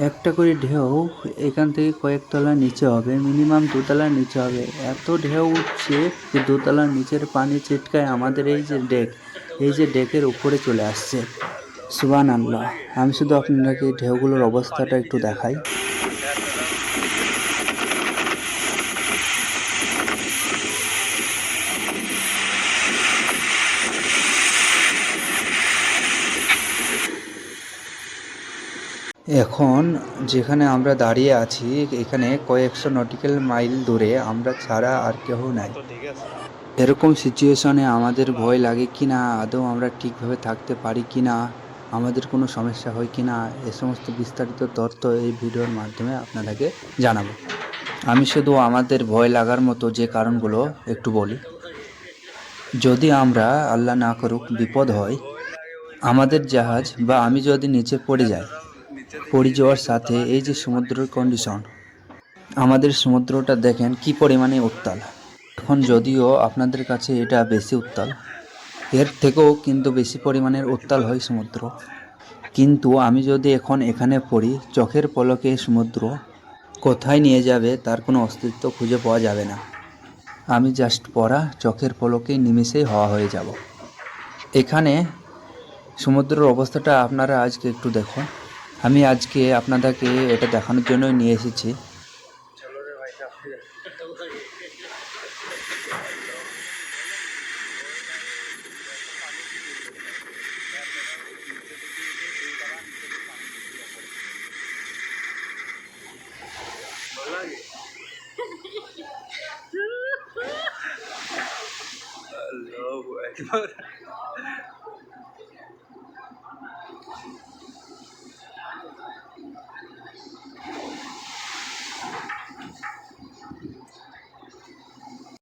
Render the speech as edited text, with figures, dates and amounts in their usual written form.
একটা করে ঢেউ এখান থেকে কয়েক তলার নিচে হবে, মিনিমাম দোতলার নিচে হবে। এত ঢেউ উঠছে যে দোতলার নিচের পানি ছিটকায় আমাদের এই যে ডেকের উপরে চলে আসছে। সুবহানাল্লাহ। আমি শুধু আপনাকে ঢেউগুলোর অবস্থাটা একটু দেখাই। এখন যেখানে আমরা দাঁড়িয়ে আছি এখানে কয়েকশো নটিক্যাল মাইল দূরে আমরা ছাড়া আর কেউ নাই। এরকম সিচুয়েশনে আমাদের ভয় লাগে কি না, আদৌ আমরা ঠিকভাবে থাকতে পারি কি না, আমাদের কোনো সমস্যা হয় কি না, এ সমস্ত বিস্তারিত তথ্য এই ভিডিওর মাধ্যমে আপনাদেরকে জানাবো। আমি শুধু আমাদের ভয় লাগার মতো যে কারণগুলো একটু বলি। যদি আমরা, আল্লাহ না করুক, বিপদ হয়, আমাদের জাহাজ বা আমি যদি নিচে পড়ে যাওয়ার সাথে এই যে সমুদ্রের কন্ডিশন, আমাদের সমুদ্রটা দেখেন কি পরিমাণে উত্তাল। এখন যদিও আপনাদের কাছে এটা বেশি উত্তাল, এর থেকেও কিন্তু বেশি পরিমাণের উত্তাল হয় সমুদ্র। কিন্তু আমি যদি এখন এখানে পড়ি, চোখের পলকে সমুদ্র কোথায় নিয়ে যাবে তার কোনো অস্তিত্ব খুঁজে পাওয়া যাবে না। আমি জাস্ট পড়া চোখের পলকে নিমেষেই হওয়া হয়ে যাব। এখানে সমুদ্রের অবস্থাটা আপনারা আজকে একটু দেখুন। আমি আজকে আপনাদেরকে এটা দেখানোর জন্যই নিয়ে এসেছি। আল্লাহু আকবার।